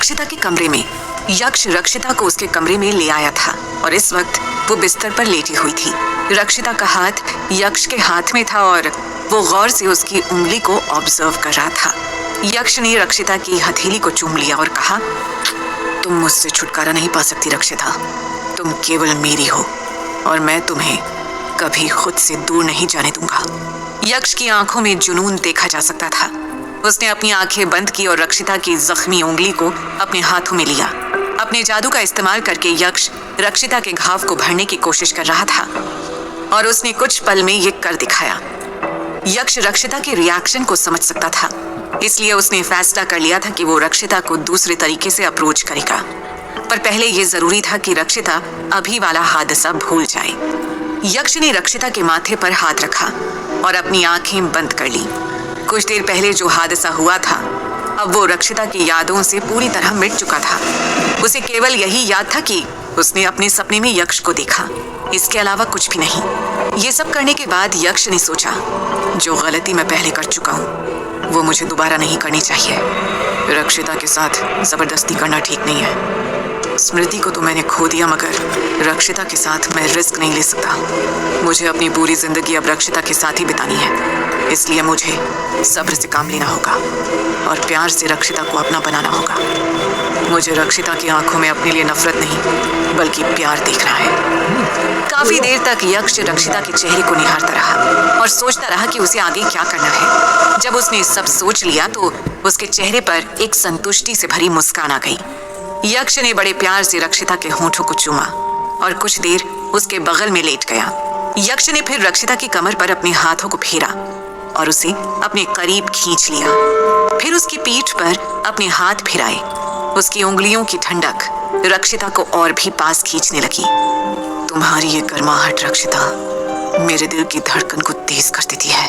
रक्षिता के कमरे में यक्ष रक्षिता को उसके कमरे में ले आया था और इस वक्त वो बिस्तर पर लेटी हुई थी। रक्षिता का हाथ यक्ष के हाथ में था और वो गौर से उसकी उंगली को ऑब्जर्व कर रहा था। यक्ष ने रक्षिता की हथेली को चूम लिया और कहा, तुम मुझसे छुटकारा नहीं पा सकती रक्षिता, तुम केवल मेरी हो और मैं तुम्हें कभी खुद से दूर नहीं जाने दूंगा। यक्ष की आंखों में जुनून देखा जा सकता था। उसने अपनी आंखें बंद की और रक्षिता की जख्मी उंगली को अपने हाथों में लिया। अपने जादू का इस्तेमाल करके यक्ष रक्षिता के घाव को भरने की कोशिश कर रहा था और उसने कुछ पल में ये कर दिखाया। यक्ष रक्षिता के रिएक्शन को समझ सकता था, इसलिए उसने फैसला कर लिया था कि वो रक्षिता को दूसरे तरीके से अप्रोच करेगा। पर पहले ये जरूरी था कि रक्षिता अभी वाला हादसा भूल जाए। यक्ष ने रक्षिता के माथे पर हाथ रखा और अपनी आंखें बंद कर ली। कुछ देर पहले जो हादसा हुआ था अब वो रक्षिता की यादों से पूरी तरह मिट चुका था। उसे केवल यही याद था कि उसने अपने सपने में यक्ष को देखा, इसके अलावा कुछ भी नहीं। ये सब करने के बाद यक्ष ने सोचा, जो गलती मैं पहले कर चुका हूँ वो मुझे दोबारा नहीं करनी चाहिए। रक्षिता के साथ जबरदस्ती करना ठीक नहीं है। स्मृति को तो मैंने खो दिया, मगर रक्षिता के साथ मैं रिस्क नहीं ले सकता। मुझे अपनी पूरी जिंदगी अब रक्षिता के साथ ही बितानी है, इसलिए मुझे सब्र से काम लेना होगा और प्यार से रक्षिता को अपना बनाना होगा। मुझे रक्षिता की आंखों में अपने लिए नफरत नहीं बल्कि प्यार देखना है। काफी देर तक यक्ष रक्षिता के चेहरे को निहारता रहा और सोचता रहा कि उसे आगे क्या करना है। जब उसने सब सोच लिया तो उसके चेहरे पर एक संतुष्टि से भरी मुस्कान आ गई। यक्ष ने बड़े प्यार से रक्षिता के होंठों को चूमा और कुछ देर उसके बगल में लेट गया। यक्ष ने फिर रक्षिता की कमर पर अपने हाथों को फेरा और उसे अपने करीब खींच लिया। फिर उसकी पीठ पर अपने हाथ फिराए। उसकी उंगलियों की ठंडक रक्षिता को और भी पास खींचने लगी। तुम्हारी ये गर्माहट रक्षिता मेरे दिल की धड़कन को तेज कर देती है।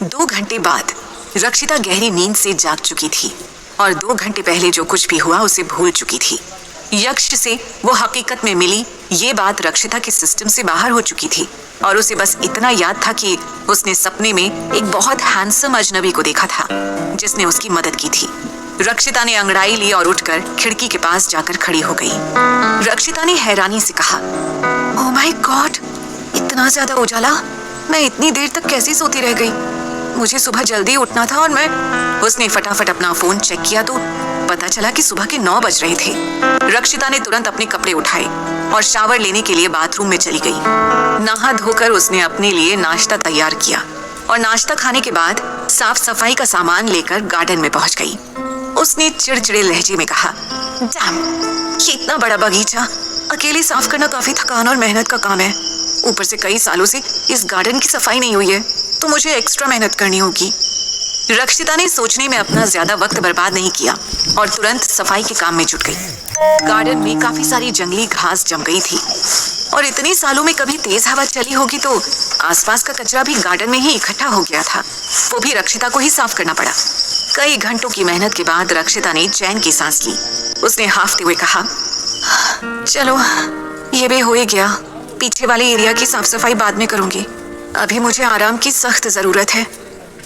2 घंटे बाद रक्षिता गहरी नींद से जाग चुकी थी और 2 घंटे पहले जो कुछ भी हुआ उसे भूल चुकी थी। यक्ष से वो हकीकत में मिली ये बात रक्षिता के सिस्टम से बाहर हो चुकी थी और उसे बस इतना याद था कि उसने सपने में एक बहुत हैंडसम अजनबी को देखा था जिसने उसकी मदद की थी। रक्षिता ने अंगड़ाई ली और उठकर खिड़की के पास जाकर खड़ी हो गई। रक्षिता ने हैरानी से कहा, ओह माय गॉड, इतना ज्यादा उजाला, मैं इतनी देर तक कैसे सोती रह गई? मुझे सुबह जल्दी उठना था और उसने फटाफट अपना फोन चेक किया तो पता चला कि सुबह के 9 बज रहे थे। रक्षिता ने तुरंत अपने कपड़े उठाए और शावर लेने के लिए बाथरूम में चली गई। नहा धोकर उसने अपने लिए नाश्ता तैयार किया और नाश्ता खाने के बाद साफ सफाई का सामान लेकर गार्डन में पहुंच गई। उसने चिड़चिड़े लहजे में कहा, डैम, ये इतना बड़ा बगीचा अकेले साफ करना काफी थकान और मेहनत का काम है। ऊपर से कई सालों से इस गार्डन की सफाई नहीं हुई है तो मुझे एक्स्ट्रा मेहनत करनी होगी। रक्षिता ने सोचने में अपना ज्यादा वक्त बर्बाद नहीं किया और तुरंत सफाई के काम में जुट गई। गार्डन में काफी सारी जंगली घास जम गई थी और इतने सालों में कभी तेज हवा चली होगी तो आसपास का कचरा भी गार्डन में ही इकट्ठा हो गया था। वो भी रक्षिता को ही साफ करना पड़ा। कई घंटों की मेहनत के बाद रक्षिता ने चैन की सांस ली। उसने हाफते हुए कहा, चलो ये भी हो ही गया, पीछे वाले एरिया की साफ सफाई बाद में करूंगी, अभी मुझे आराम की सख्त जरूरत है।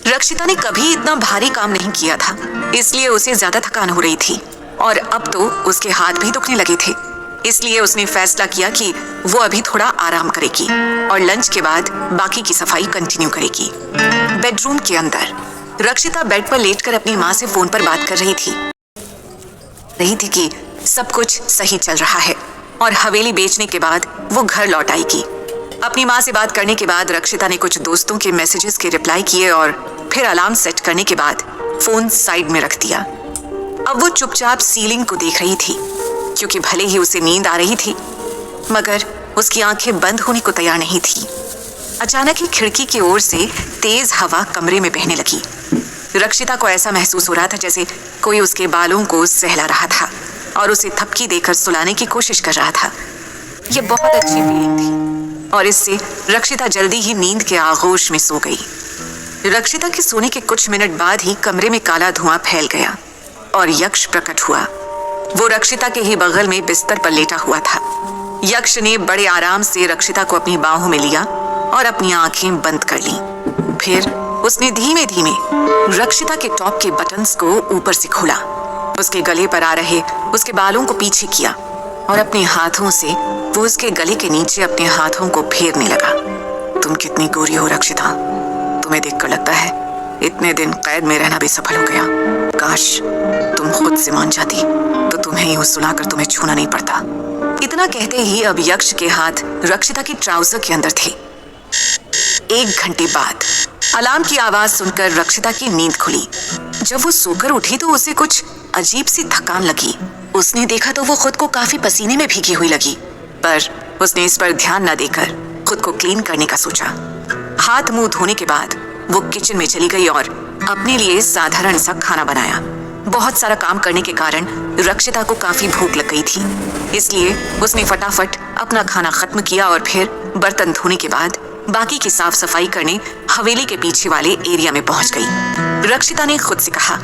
रक्षिता ने कभी इतना भारी काम नहीं किया था, इसलिए उसे ज्यादा थकान हो रही थी और अब तो उसके हाथ भी दुखने लगे थे। इसलिए उसने फैसला किया कि वो अभी थोड़ा आराम करेगी और लंच के बाद बाकी की सफाई कंटिन्यू करेगी। बेडरूम के अंदर रक्षिता बेड पर लेटकर अपनी माँ से फोन पर बात कर रही थी कि सब कुछ सही चल रहा है और हवेली बेचने के बाद वो घर लौट आएगी। अपनी माँ से बात करने के बाद रक्षिता ने कुछ दोस्तों के मैसेजेस के रिप्लाई किए और फिर अलार्म सेट करने के बाद फोन साइड में रख दिया। अब वो चुपचाप सीलिंग को देख रही थी क्योंकि भले ही उसे नींद आ रही थी मगर उसकी आंखें बंद होने को तैयार नहीं थी। अचानक ही खिड़की की ओर से तेज हवा कमरे में बहने लगी। रक्षिता को ऐसा महसूस हो रहा था जैसे कोई उसके बालों को सहला रहा था और उसे थपकी देकर सुलाने की कोशिश कर रहा था। ये बहुत अच्छी फीलिंग थी और इससे रक्षिता जल्दी ही नींद के आगोश में सो गई। रक्षिता के सोने के कुछ मिनट बाद ही कमरे में काला धुआं फैल गया और यक्ष प्रकट हुआ। वो रक्षिता के ही बगल में बिस्तर पर लेटा हुआ था। यक्ष ने बड़े आराम से रक्षिता को अपनी बाहों में लिया और अपनी आंखें बंद कर ली। फिर उसने धीमे धीमे रक्षिता के टॉप के बटन्स को ऊपर से खोला, उसके गले पर आ रहे उसके बालों को पीछे किया और अपने हाथों से वो उसके गले के नीचे अपने हाथों को फेरने लगा। तुम कितनी गोरी हो रक्षिता, तुम्हें देखकर लगता है इतने दिन कैद में रहना भी सफल हो गया। काश तुम खुद से मान जाती तो तुम्हें यूं सुलाकर तुम्हें छूना नहीं पड़ता। इतना कहते ही अब यक्ष के हाथ रक्षिता की ट्राउजर के अंदर थे। 1 घंटे बाद अलार्म की आवाज सुनकर रक्षिता की नींद खुली। जब वो सोकर उठी तो उसे कुछ अजीब सी थकान लगी। उसने देखा तो वो खुद को काफी पसीने में भीगी हुई लगी, पर उसने इस पर ध्यान न देकर खुद को क्लीन करने का सोचा। हाथ मुंह धोने के बाद वो किचन में चली गई और अपने लिए साधारण सा खाना बनाया। बहुत सारा काम करने के कारण रक्षिता को काफी भूख लग गई थी, इसलिए उसने फटाफट अपना खाना खत्म किया और फिर बर्तन धोने के बाद बाकी की साफ सफाई करने हवेली के पीछे वाले एरिया में पहुंच गई। रक्षिता ने खुद से कहा,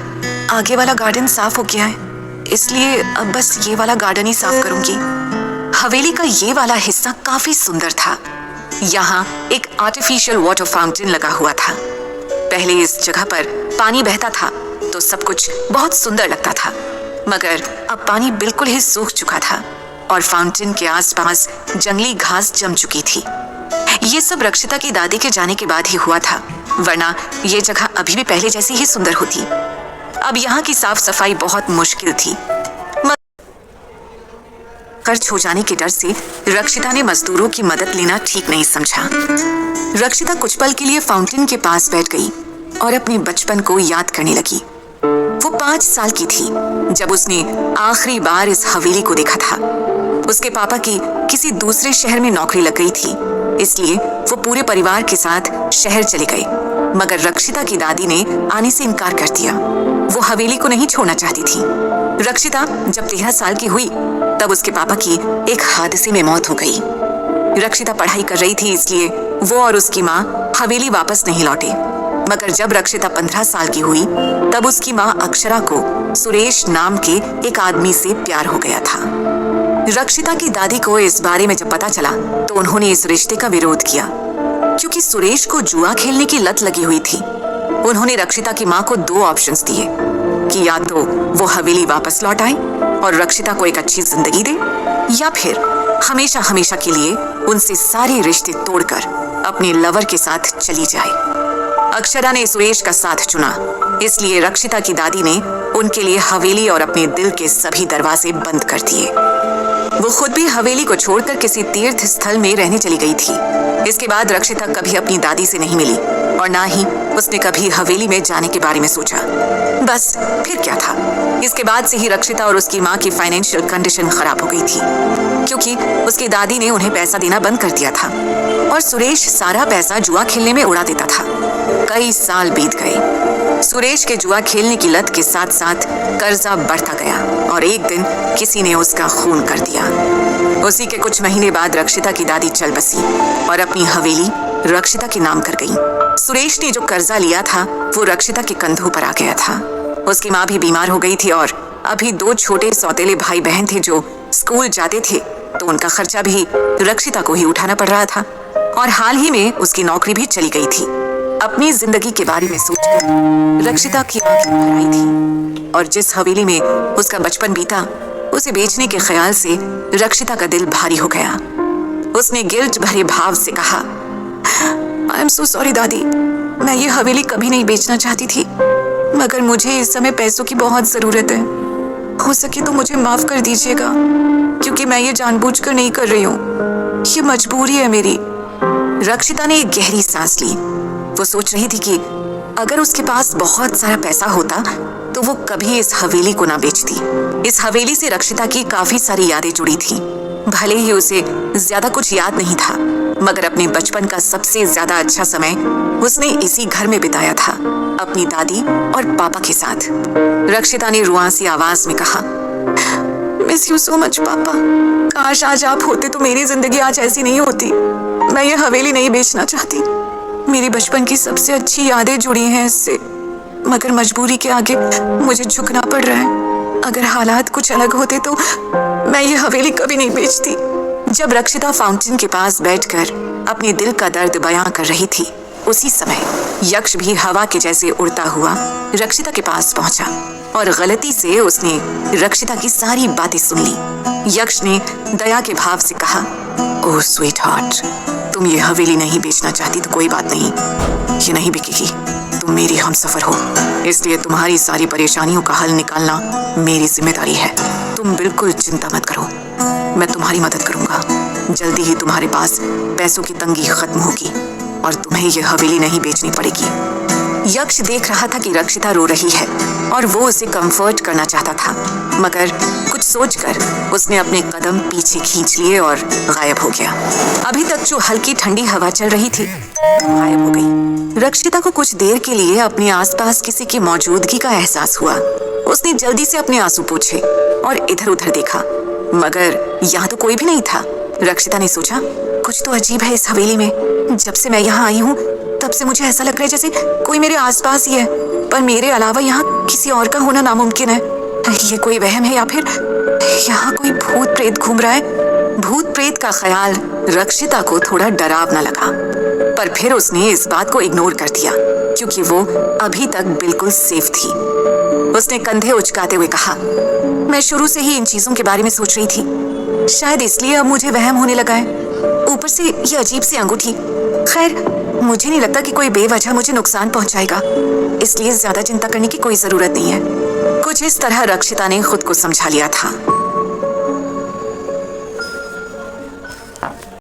आगे वाला गार्डन साफ हो गया है, इसलिए अब बस ये वाला गार्डन ही साफ करूंगी। हवेली का ये वाला हिस्सा काफी सुंदर था। यहाँ एक आर्टिफिशियल वाटर फाउंटेन लगा हुआ था। पहले इस जगह पर पानी बहता था तो सब कुछ बहुत सुंदर लगता था, मगर अब पानी बिल्कुल ही सूख चुका था और फाउंटेन के आसपास जंगली घास जम चुकी थी। ये सब रक्षिता की दादी के जाने के बाद ही हुआ था, वरना ये जगह अभी भी पहले जैसी ही सुंदर होती। अब यहाँ की साफ सफाई बहुत मुश्किल थी। खर्च हो जाने के डर से रक्षिता ने मजदूरों की मदद लेना ठीक नहीं समझा। रक्षिता कुछ पल के लिए फाउंटेन के पास बैठ गई और अपने बचपन को याद करने लगी। वो 5 साल की थी जब उसने आखिरी बार इस हवेली को देखा था। उसके पापा की किसी दूसरे शहर में नौकरी लग गई थी, इसलिए वो पूरे परिवार के साथ शहर चले गए, मगर रक्षिता की दादी ने आने से इनकार कर दिया। वो हवेली को नहीं छोड़ना चाहती थी। रक्षिता जब 13 साल की हुई तब उसके पापा की एक हादसे में मौत हो गई। रक्षिता पढ़ाई कर रही थी, इसलिए वो और उसकी माँ हवेली वापस नहीं लौटे, मगर जब रक्षिता 15 साल की हुई तब उसकी माँ अक्षरा को सुरेश नाम के एक आदमी से प्यार हो गया था। रक्षिता की दादी को इस बारे में जब पता चला तो उन्होंने इस रिश्ते का विरोध किया, क्योंकि सुरेश को जुआ खेलने की लत लगी हुई थी। उन्होंने रक्षिता की माँ को 2 ऑप्शंस दिए कि या तो वो हवेली वापस लौट आए और रक्षिता को एक अच्छी जिंदगी दे, या फिर हमेशा हमेशा के लिए उनसे सारे रिश्ते तोड़कर अपने लवर के साथ चली जाए। अक्षरा ने सुरेश का साथ चुना, इसलिए रक्षिता की दादी ने उनके लिए हवेली और अपने दिल के सभी दरवाजे बंद कर दिए। वो खुद भी हवेली को छोड़कर किसी तीर्थ स्थल में रहने चली गई थी। इसके बाद रक्षिता कभी अपनी दादी से नहीं मिली और ना ही उसने कभी हवेली में जाने के बारे में सोचा। बस फिर क्या था, इसके बाद से ही रक्षिता और उसकी माँ की फाइनेंशियल कंडीशन खराब हो गई थी, क्योंकि उसकी दादी ने उन्हें पैसा देना बंद कर दिया था और सुरेश सारा पैसा जुआ खेलने में उड़ा देता था। कई साल बीत गए। सुरेश के जुआ खेलने की लत के साथ साथ कर्जा बढ़ता गया और एक दिन किसी ने उसका खून कर दिया। उसी के कुछ महीने बाद रक्षिता की दादी चल बसी और अपनी हवेली रक्षिता के नाम कर गई। सुरेश ने जो कर्जा लिया था वो रक्षिता के कंधों पर आ गया था। उसकी माँ भी बीमार हो गई थी और अभी 2 छोटे सौतेले भाई बहन थे जो स्कूल जाते थे, तो उनका खर्चा भी रक्षिता को ही उठाना पड़ रहा था और हाल ही में उसकी नौकरी भी चली गई थी। अपनी जिंदगी के बारे में सोचकर रक्षिता की आंखें भर आई थी और जिस हवेली में उसका बचपन बीता उसे बेचने के ख्याल से रक्षिता का दिल भारी हो गया। उसने गिल्ट भरे भाव से कहा, आई एम सो सॉरी दादी, मैं ये हवेली कभी नहीं बेचना चाहती थी, मगर मुझे इस समय पैसों की बहुत जरूरत है। हो सके तो मुझे माफ कर दीजिएगा, क्योंकि मैं ये जानबूझकर नहीं कर रही हूँ, ये मजबूरी है मेरी। रक्षिता ने एक गहरी सांस ली। वो सोच रही थी कि अगर उसके पास बहुत सारा पैसा होता तो वो कभी इस हवेली को ना बेचती। इस हवेली से रक्षिता की काफी सारी यादें जुड़ी थी। भले ही उसे ज्यादा कुछ याद नहीं था, मगर अपने बचपन का सबसे ज्यादा अच्छा समय उसने इसी घर में बिताया था, अपनी दादी और पापा के साथ। रक्षिता ने रुआंसी आवाज में कहा, मिस यू सो मच पापा, काश आज आप होते तो मेरी जिंदगी आज ऐसी नहीं होती। मैं ये हवेली नहीं बेचना चाहती, मेरी बचपन की सबसे अच्छी यादें जुड़ी हैं इससे, मगर मजबूरी के आगे मुझे झुकना पड़ रहा है। अगर हालात कुछ अलग होते तो मैं ये हवेली कभी नहीं बेचती। जब रक्षिता फाउंटेन के पास बैठकर अपने दिल का दर्द बयां कर रही थी उसी समय यक्ष भी हवा के जैसे उड़ता हुआ रक्षिता के पास पहुंचा और गलती से उसने रक्षिता की सारी बातें सुन ली। यक्ष ने दया के भाव से कहा, ओह स्वीट हार्ट, तुम ये हवेली नहीं बेचना चाहती तो कोई बात नहीं, ये नहीं बिकेगी। तुम मेरी हमसफर हो, इसलिए तुम्हारी सारी परेशानियों का हल निकालना मेरी जिम्मेदारी है। तुम बिल्कुल चिंता मत करो, मैं तुम्हारी मदद करूंगा। जल्दी ही तुम्हारे पास पैसों की तंगी खत्म होगी और तुम्हें यह हवेली नहीं बेचनी पड़ेगी। यक्ष देख रहा था कि रक्षिता रो रही है और वो उसे कंफर्ट करना चाहता था, मगर कुछ सोचकर उसने अपने कदम पीछे खींच लिए और गायब हो गया। अभी तक जो हल्की ठंडी हवा चल रही थी गायब हो गई। रक्षिता को कुछ देर के लिए अपने आसपास किसी की मौजूदगी का एहसास हुआ। उसने जल्दी से अपने आंसू पोंछे और इधर उधर देखा, मगर यहाँ तो कोई भी नहीं था। रक्षिता ने सोचा, कुछ तो अजीब है इस हवेली में। जब से मैं यहाँ आई हूँ तब से मुझे ऐसा लग रहा है जैसे कोई मेरे आसपास ही है, पर मेरे अलावा यहाँ किसी और का होना नामुमकिन है। ये कोई वहम है या फिर यहाँ कोई भूत प्रेत घूम रहा है। भूत प्रेत का ख्याल रक्षिता को थोड़ा डरावना लगा, पर फिर उसने इस बात को इग्नोर कर दिया क्योंकि वो अभी तक बिल्कुल सेफ थी। उसने कंधे उचकाते हुए कहा, मैं शुरू से ही इन चीजों के बारे में सोच रही थी, शायद इसलिए अब मुझे वहम होने लगा है। ऊपर से ये अजीब सी अंगूठी, खैर मुझे नहीं लगता कि कोई बेवजह मुझे नुकसान पहुंचाएगा, इसलिए ज्यादा चिंता करने की कोई जरूरत नहीं है। कुछ इस तरह रक्षिता ने खुद को समझा लिया था।